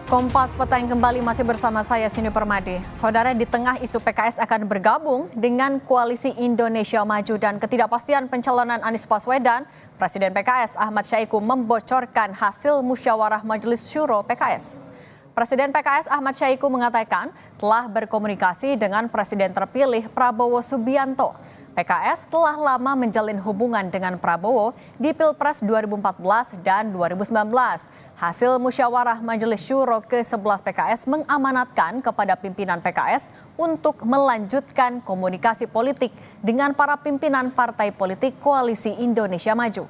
Kompas Petang kembali masih bersama saya Sini Permadi. Saudara, di tengah isu PKS akan bergabung dengan Koalisi Indonesia Maju dan ketidakpastian pencalonan Anies Baswedan, Presiden PKS Ahmad Syahiku membocorkan hasil musyawarah Majelis Syuro PKS. Presiden PKS Ahmad Syahiku mengatakan telah berkomunikasi dengan Presiden terpilih Prabowo Subianto. PKS telah lama menjalin hubungan dengan Prabowo di Pilpres 2014 dan 2019. Hasil musyawarah Majelis Syuro ke-11 PKS mengamanatkan kepada pimpinan PKS untuk melanjutkan komunikasi politik dengan para pimpinan partai politik Koalisi Indonesia Maju.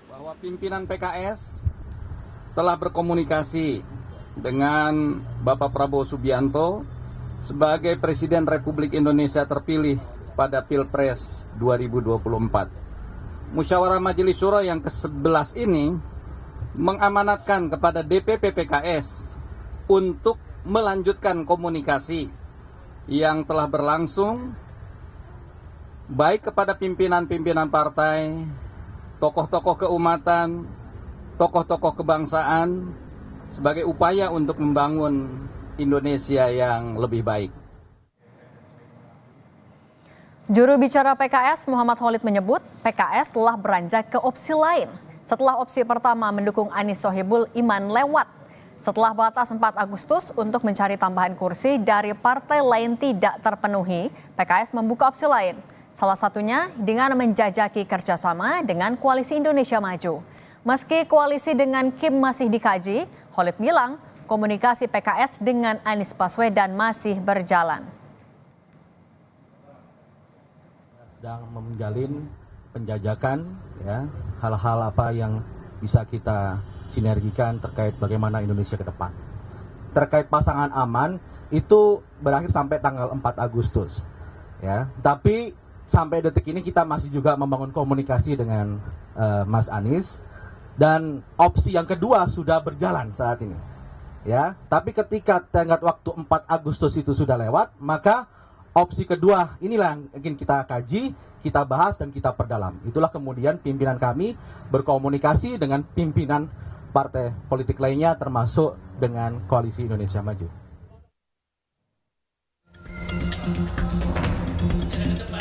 Bahwa pimpinan PKS telah berkomunikasi dengan Bapak Prabowo Subianto sebagai Presiden Republik Indonesia terpilih pada Pilpres 2024. Musyawarah Majelis Syuro yang ke-11 ini mengamanatkan kepada DPP PKS untuk melanjutkan komunikasi yang telah berlangsung baik kepada pimpinan-pimpinan partai, tokoh-tokoh keumatan, tokoh-tokoh kebangsaan sebagai upaya untuk membangun Indonesia yang lebih baik. Juru bicara PKS Muhammad Khalid menyebut PKS telah beranjak ke opsi lain setelah opsi pertama mendukung Anies Sohibul Iman lewat. Setelah batas 4 Agustus untuk mencari tambahan kursi dari partai lain tidak terpenuhi, PKS membuka opsi lain. Salah satunya dengan menjajaki kerjasama dengan Koalisi Indonesia Maju. Meski koalisi dengan Kim masih dikaji, Khalid bilang komunikasi PKS dengan Anies Baswedan masih berjalan. Sedang menjalin penjajakan, ya, hal-hal apa yang bisa kita sinergikan terkait bagaimana Indonesia ke depan. Terkait pasangan aman itu berakhir sampai tanggal 4 Agustus, ya. Tapi sampai detik ini kita masih juga membangun komunikasi dengan Mas Anies dan opsi yang kedua sudah berjalan saat ini. Ya, tapi ketika tenggat waktu 4 Agustus itu sudah lewat, maka opsi kedua inilah yang ingin kita kaji, kita bahas dan kita perdalam. Itulah kemudian pimpinan kami berkomunikasi dengan pimpinan partai politik lainnya termasuk dengan Koalisi Indonesia Maju.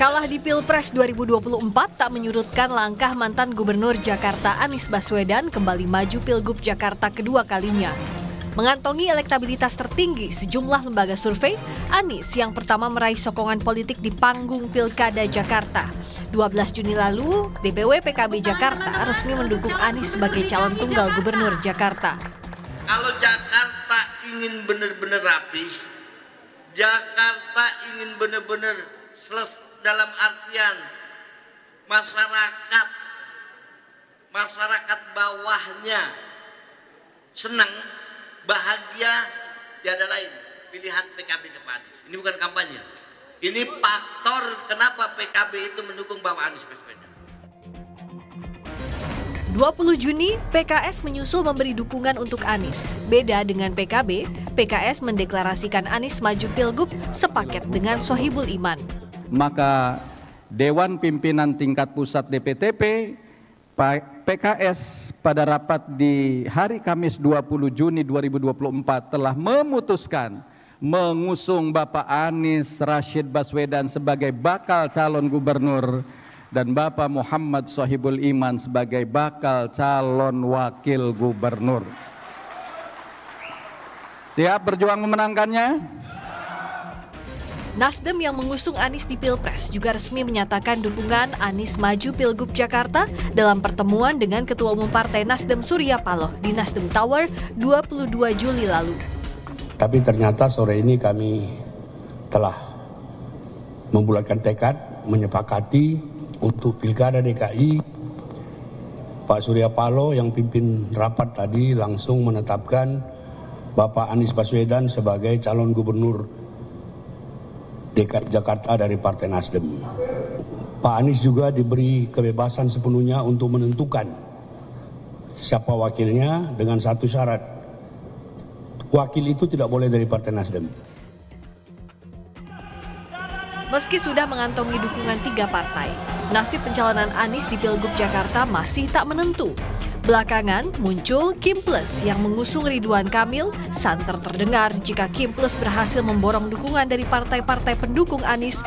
Kalah di Pilpres 2024 tak menyurutkan langkah mantan Gubernur Jakarta Anies Baswedan kembali maju Pilgub Jakarta kedua kalinya. Mengantongi elektabilitas tertinggi sejumlah lembaga survei, Anies yang pertama meraih sokongan politik di panggung Pilkada Jakarta. 12 Juni lalu, DPW PKB Jakarta resmi mendukung Anies sebagai calon tunggal Gubernur Jakarta. Kalau Jakarta ingin benar-benar rapi, Jakarta ingin benar-benar selesai dalam artian masyarakat bawahnya senang, bahagia, tiada lain pilihan PKB kepada Anies. Ini bukan kampanye. Ini faktor kenapa PKB itu mendukung Bapak Anies Baswedan. 20 Juni, PKS menyusul memberi dukungan untuk Anies. Beda dengan PKB, PKS mendeklarasikan Anies maju Pilgub sepaket dengan Sohibul Iman. Maka Dewan Pimpinan Tingkat Pusat DPTP PKS pada rapat di hari Kamis 20 Juni 2024 telah memutuskan mengusung Bapak Anies Rashid Baswedan sebagai bakal calon gubernur dan Bapak Muhammad Sohibul Iman sebagai bakal calon wakil gubernur. Siap berjuang memenangkannya? Nasdem yang mengusung Anies di Pilpres juga resmi menyatakan dukungan Anies maju Pilgub Jakarta dalam pertemuan dengan Ketua Umum Partai Nasdem Surya Paloh di Nasdem Tower 22 Juli lalu. Tapi ternyata sore ini kami telah membulatkan tekad, menyepakati untuk Pilkada DKI. Pak Surya Paloh yang pimpin rapat tadi langsung menetapkan Bapak Anies Baswedan sebagai calon gubernur DKI Jakarta dari Partai Nasdem. Pak Anies juga diberi kebebasan sepenuhnya untuk menentukan siapa wakilnya dengan satu syarat. Wakil itu tidak boleh dari Partai Nasdem. Meski sudah mengantongi dukungan 3 partai, nasib pencalonan Anies di Pilgub Jakarta masih tak menentu. Belakangan muncul Kim Plus yang mengusung Ridwan Kamil. Santer terdengar jika Kim Plus berhasil memborong dukungan dari partai-partai pendukung Anies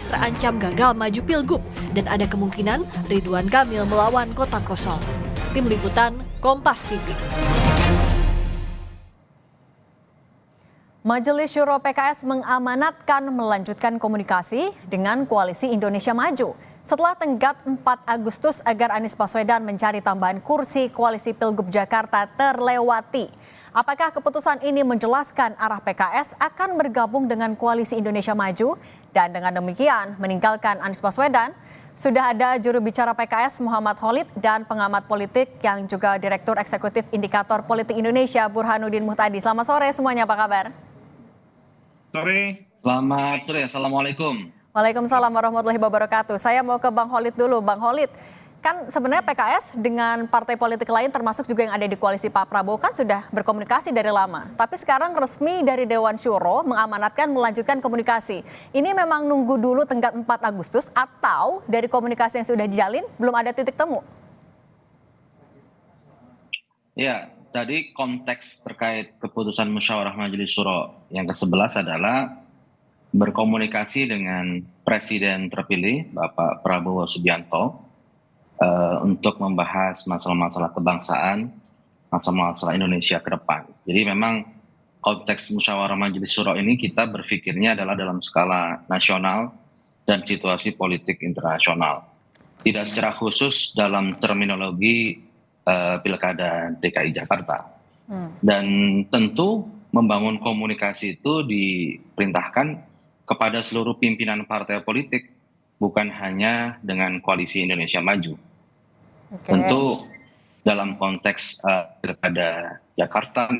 terancam gagal maju Pilgub dan ada kemungkinan Ridwan Kamil melawan kota kosong. Tim Liputan, Kompas TV. Majelis Syuro PKS mengamanatkan melanjutkan komunikasi dengan Koalisi Indonesia Maju setelah tenggat 4 Agustus agar Anies Baswedan mencari tambahan kursi Koalisi Pilgub Jakarta terlewati. Apakah keputusan ini menjelaskan arah PKS akan bergabung dengan Koalisi Indonesia Maju dan dengan demikian meninggalkan Anies Baswedan? Sudah ada juru bicara PKS Muhammad Khalid dan pengamat politik yang juga Direktur Eksekutif Indikator Politik Indonesia Burhanuddin Muhtadi. Selamat sore semuanya, apa kabar? Sore. Selamat sore, Assalamualaikum. Waalaikumsalam warahmatullahi wabarakatuh. Saya mau ke Bang Khalid dulu. Bang Khalid, kan sebenarnya PKS dengan partai politik lain termasuk juga yang ada di koalisi Pak Prabowo kan sudah berkomunikasi dari lama. Tapi sekarang resmi dari Dewan Syuro mengamanatkan melanjutkan komunikasi. Ini memang nunggu dulu tenggat 4 Agustus atau dari komunikasi yang sudah dijalin belum ada titik temu? Ya, tadi konteks terkait keputusan musyawarah Majelis Syuro yang ke-11 adalah berkomunikasi dengan Presiden terpilih Bapak Prabowo Subianto untuk membahas masalah-masalah kebangsaan, masalah-masalah Indonesia ke depan. Jadi memang konteks musyawarah Majelis Syuro ini kita berpikirnya adalah dalam skala nasional dan situasi politik internasional. Tidak secara khusus dalam terminologi Pilkada DKI Jakarta. Dan tentu membangun komunikasi itu diperintahkan kepada seluruh pimpinan partai politik, bukan hanya dengan Koalisi Indonesia Maju. Tentu dalam konteks Pilkada Jakarta,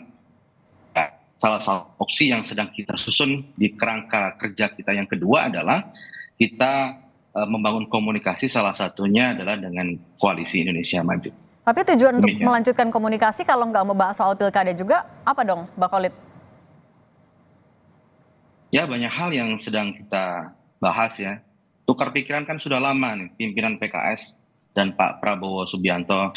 salah satu opsi yang sedang kita susun di kerangka kerja kita yang kedua adalah kita membangun komunikasi, salah satunya adalah dengan Koalisi Indonesia Maju. Tapi tujuan untuk melanjutkan komunikasi kalau nggak membahas soal pilkada juga, apa dong Bang Khalid? Ya, banyak hal yang sedang kita bahas ya. Tukar pikiran kan sudah lama nih, pimpinan PKS dan Pak Prabowo Subianto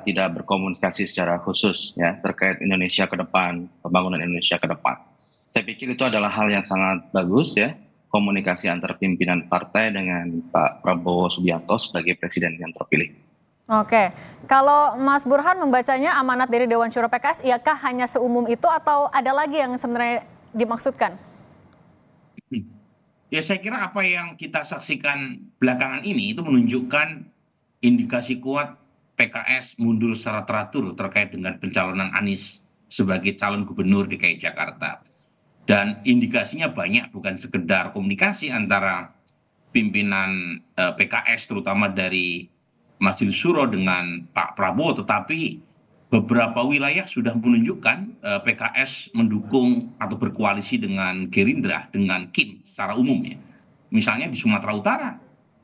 tidak berkomunikasi secara khusus ya terkait Indonesia ke depan, pembangunan Indonesia ke depan. Saya pikir itu adalah hal yang sangat bagus ya, komunikasi antar pimpinan partai dengan Pak Prabowo Subianto sebagai presiden yang terpilih. Oke, kalau Mas Burhan membacanya amanat dari Dewan Syuro PKS, iakah hanya seumum itu atau ada lagi yang sebenarnya dimaksudkan? Ya, saya kira apa yang kita saksikan belakangan ini itu menunjukkan indikasi kuat PKS mundur secara teratur terkait dengan pencalonan Anies sebagai calon gubernur DKI Jakarta. Dan indikasinya banyak, bukan sekedar komunikasi antara pimpinan PKS terutama dari Majelis Syuro dengan Pak Prabowo, tetapi beberapa wilayah sudah menunjukkan PKS mendukung atau berkoalisi dengan Gerindra, dengan Kim secara umum ya. Misalnya di Sumatera Utara,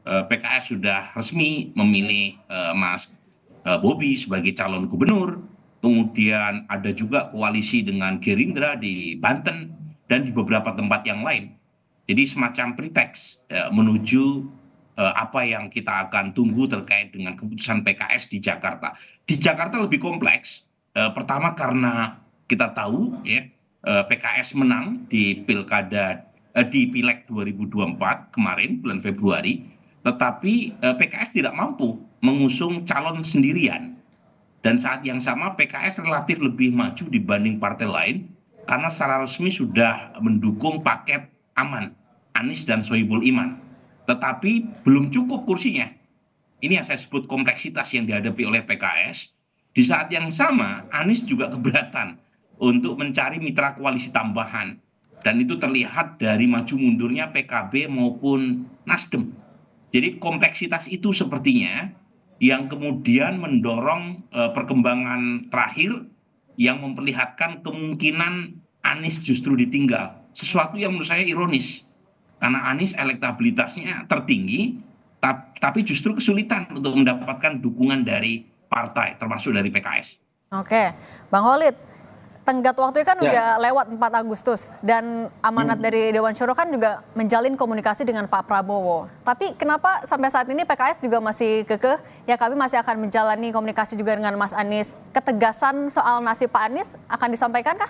PKS sudah resmi memilih Mas Bobi sebagai calon gubernur. Kemudian ada juga koalisi dengan Gerindra di Banten dan di beberapa tempat yang lain. Jadi semacam preteks menuju apa yang kita akan tunggu terkait dengan keputusan PKS di Jakarta. Di Jakarta lebih kompleks. Pertama karena kita tahu ya PKS menang di pilkada di Pileg 2024 kemarin bulan Februari, tetapi PKS tidak mampu mengusung calon sendirian. Dan saat yang sama PKS relatif lebih maju dibanding partai lain karena secara resmi sudah mendukung paket aman Anies dan Sohibul Iman. Tetapi belum cukup kursinya. Ini yang saya sebut kompleksitas yang dihadapi oleh PKS. Di saat yang sama, Anies juga keberatan untuk mencari mitra koalisi tambahan. Dan itu terlihat dari maju mundurnya PKB maupun Nasdem. Jadi kompleksitas itu sepertinya yang kemudian mendorong perkembangan terakhir yang memperlihatkan kemungkinan Anies justru ditinggal. Sesuatu yang menurut saya ironis. Karena Anies elektabilitasnya tertinggi, tapi justru kesulitan untuk mendapatkan dukungan dari partai, termasuk dari PKS. Oke, Bang Khalid, Tenggat waktunya kan Ya. udah lewat 4 Agustus dan amanat dari Dewan Syuro kan juga menjalin komunikasi dengan Pak Prabowo. Tapi kenapa sampai saat ini PKS juga masih kekeh, ya kami masih akan menjalani komunikasi juga dengan Mas Anies. Ketegasan soal nasib Pak Anies akan disampaikan kah?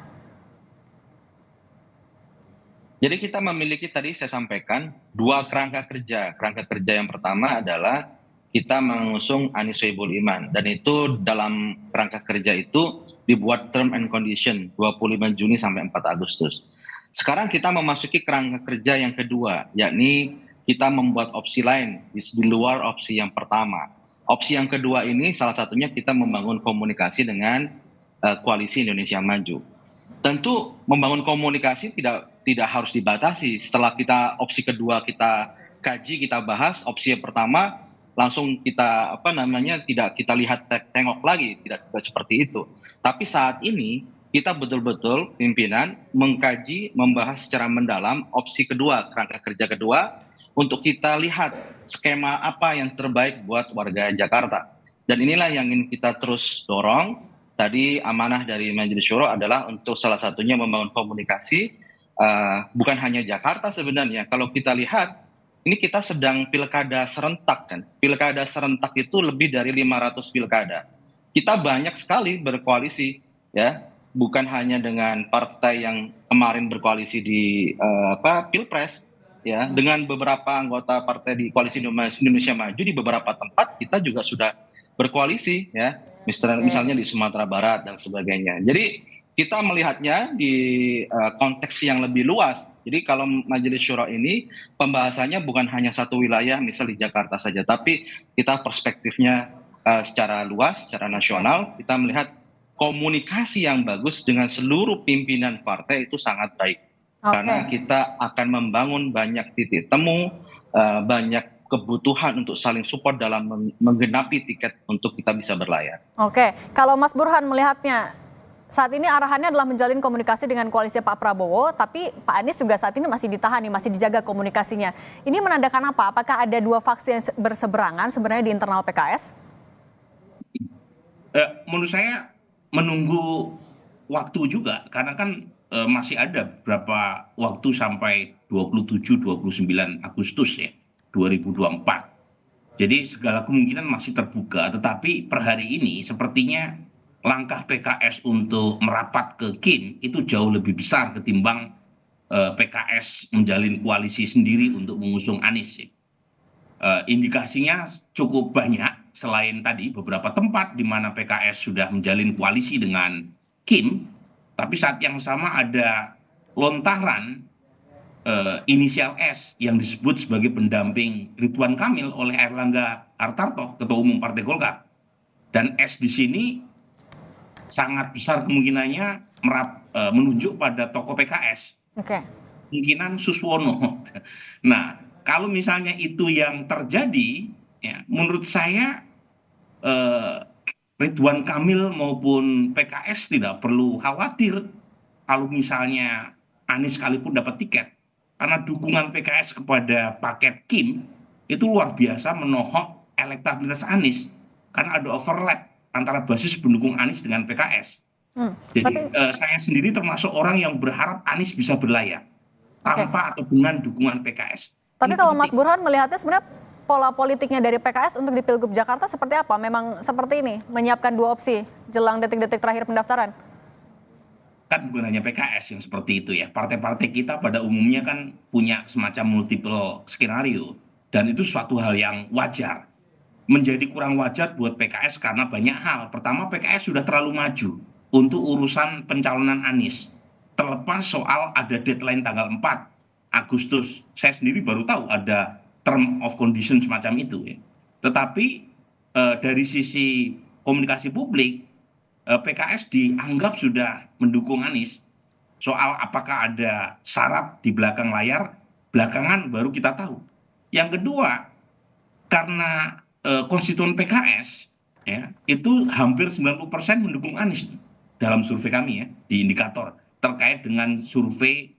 Jadi kita memiliki tadi saya sampaikan 2 kerangka kerja. Kerangka kerja yang pertama adalah kita mengusung Anies Sohibul Iman, dan itu dalam kerangka kerja itu dibuat term and condition 25 Juni sampai 4 Agustus. Sekarang kita memasuki kerangka kerja yang kedua, yakni kita membuat opsi lain di luar opsi yang pertama. Opsi yang kedua ini salah satunya kita membangun komunikasi dengan Koalisi Indonesia Maju. Tentu membangun komunikasi tidak harus dibatasi. Setelah kita opsi kedua kita kaji, kita bahas, opsi yang pertama langsung kita tidak kita lihat tengok lagi, tidak seperti itu. Tapi saat ini kita betul-betul pimpinan mengkaji, membahas secara mendalam opsi kedua, kerangka kerja kedua, untuk kita lihat skema apa yang terbaik buat warga Jakarta. Dan inilah yang ingin kita terus dorong. Tadi amanah dari Majelis Syuro adalah untuk salah satunya membangun komunikasi, bukan hanya Jakarta sebenarnya. Kalau kita lihat, ini kita sedang pilkada serentak kan. Pilkada serentak itu lebih dari 500 pilkada. Kita banyak sekali berkoalisi, ya, bukan hanya dengan partai yang kemarin berkoalisi di Pilpres, ya, dengan beberapa anggota partai di Koalisi Indonesia Maju di beberapa tempat kita juga sudah berkoalisi, ya, misalnya di Sumatera Barat dan sebagainya. Jadi kita melihatnya di konteks yang lebih luas. Jadi kalau Majelis Syuro ini pembahasannya bukan hanya satu wilayah, misal di Jakarta saja, tapi kita perspektifnya secara luas, secara nasional, kita melihat komunikasi yang bagus dengan seluruh pimpinan partai itu sangat baik. Karena kita akan membangun banyak titik temu, banyak kebutuhan untuk saling support dalam menggenapi tiket untuk kita bisa berlayar. Oke, kalau Mas Burhan melihatnya, saat ini arahannya adalah menjalin komunikasi dengan koalisi Pak Prabowo, tapi Pak Anies juga saat ini masih ditahan nih, masih dijaga komunikasinya. Ini menandakan apa? Apakah ada 2 faksi yang berseberangan sebenarnya di internal PKS? Menurut saya menunggu waktu juga, karena kan masih ada beberapa waktu sampai 27-29 Agustus ya 2024. Jadi segala kemungkinan masih terbuka, tetapi per hari ini sepertinya langkah PKS untuk merapat ke KIM itu jauh lebih besar ketimbang PKS menjalin koalisi sendiri untuk mengusung Anies. Indikasinya cukup banyak, selain tadi beberapa tempat di mana PKS sudah menjalin koalisi dengan KIM, tapi saat yang sama ada lontaran inisial S yang disebut sebagai pendamping Ridwan Kamil oleh Airlangga Hartarto, Ketua Umum Partai Golkar. Dan S di sini sangat besar kemungkinannya menunjuk pada tokoh PKS. Kemungkinan Suswono. Nah, kalau misalnya itu yang terjadi, ya, menurut saya Ridwan Kamil maupun PKS tidak perlu khawatir kalau misalnya Anies sekalipun dapat tiket. Karena dukungan PKS kepada paket KIM itu luar biasa menohok elektabilitas Anies. Karena ada overlap antara basis pendukung Anies dengan PKS. Jadi saya sendiri termasuk orang yang berharap Anies bisa berlayar tanpa atau dengan dukungan PKS. Tapi kalau Mas Burhan melihatnya sebenarnya pola politiknya dari PKS untuk di Pilgub Jakarta seperti apa? Memang seperti ini, menyiapkan 2 opsi jelang detik-detik terakhir pendaftaran? Kan bukan hanya PKS yang seperti itu ya. Partai-partai kita pada umumnya kan punya semacam multiple skenario. Dan itu suatu hal yang wajar. Menjadi kurang wajar buat PKS karena banyak hal. Pertama, PKS sudah terlalu maju untuk urusan pencalonan Anies. Terlepas soal ada deadline tanggal 4 Agustus. Saya sendiri baru tahu ada term of condition semacam itu ya. Tetapi dari sisi komunikasi publik, PKS dianggap sudah mendukung Anies. Soal apakah ada syarat di belakang layar, belakangan baru kita tahu. Yang kedua, karena konstituen PKS ya, itu hampir 90% mendukung Anies dalam survei kami ya, di indikator terkait dengan survei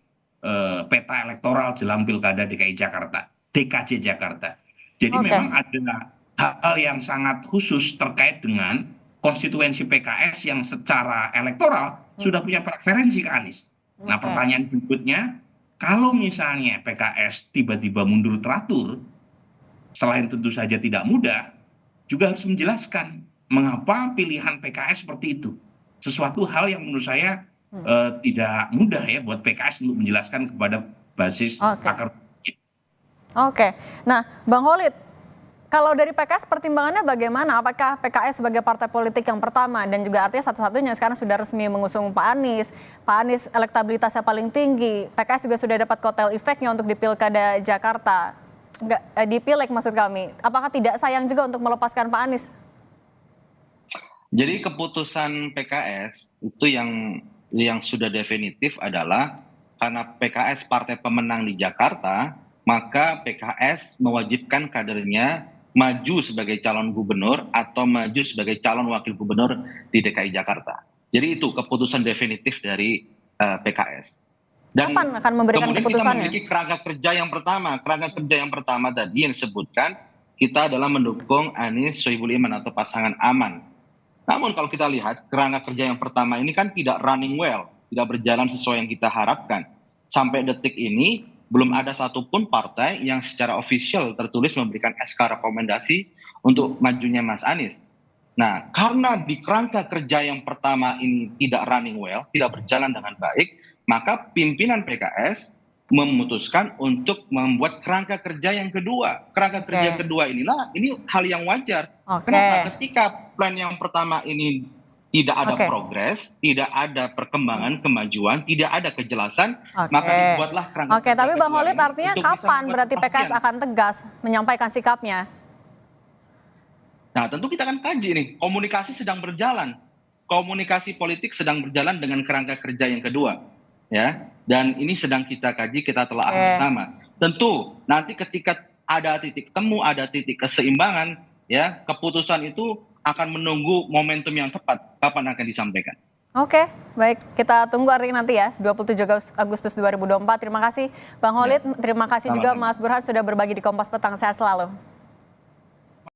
peta elektoral jelang Pilkada DKI Jakarta, DKJ Jakarta. Jadi memang ada hal yang sangat khusus terkait dengan konstituensi PKS yang secara elektoral sudah punya preferensi ke Anies. Nah, pertanyaan berikutnya, kalau misalnya PKS tiba-tiba mundur teratur, selain tentu saja tidak mudah, juga harus menjelaskan mengapa pilihan PKS seperti itu. Sesuatu hal yang menurut saya tidak mudah ya buat PKS untuk menjelaskan kepada basis akar. Oke, nah Bang Holid, kalau dari PKS pertimbangannya bagaimana? Apakah PKS sebagai partai politik yang pertama dan juga artinya satu-satunya sekarang sudah resmi mengusung Pak Anies elektabilitasnya paling tinggi, PKS juga sudah dapat kotel efeknya untuk di Pilkada Jakarta, di Pileg maksud kami. Apakah tidak sayang juga untuk melepaskan Pak Anies? Jadi keputusan PKS itu yang sudah definitif adalah karena PKS partai pemenang di Jakarta, maka PKS mewajibkan kadernya maju sebagai calon gubernur atau maju sebagai calon wakil gubernur di DKI Jakarta. Jadi itu keputusan definitif dari PKS. Dan kapan akan memberikan kemudian keputusannya? kita memiliki kerangka kerja yang pertama. Kerangka kerja yang pertama tadi yang disebutkan, kita adalah mendukung Anies Sohibul Iman atau pasangan aman. Namun kalau kita lihat kerangka kerja yang pertama ini kan tidak running well, tidak berjalan sesuai yang kita harapkan. Sampai detik ini belum ada satupun partai yang secara official tertulis memberikan SK rekomendasi untuk majunya Mas Anies. Nah, karena di kerangka kerja yang pertama ini tidak running well, tidak berjalan dengan baik, maka pimpinan PKS memutuskan untuk membuat kerangka kerja yang kedua. Kerangka kerja kedua inilah, ini hal yang wajar. Kenapa? Ketika plan yang pertama ini tidak ada progres, tidak ada perkembangan, kemajuan, tidak ada kejelasan, maka dibuatlah kerangka kerja tapi Bang kedua Holid ini artinya untuk bisa kapan membuat berarti PKS kepastian. akan tegas menyampaikan sikapnya? Nah, tentu kita akan kaji nih, komunikasi sedang berjalan. Komunikasi politik sedang berjalan dengan kerangka kerja yang kedua. Ya, dan ini sedang kita kaji, kita telah bersama. Tentu nanti ketika ada titik temu, ada titik keseimbangan, ya, keputusan itu akan menunggu momentum yang tepat kapan akan disampaikan. Oke, baik. Kita tunggu artinya nanti ya, 27 Agustus 2024. Terima kasih Bang Holid, terima kasih juga Mas Burhan sudah berbagi di Kompas Petang. Sehat selalu.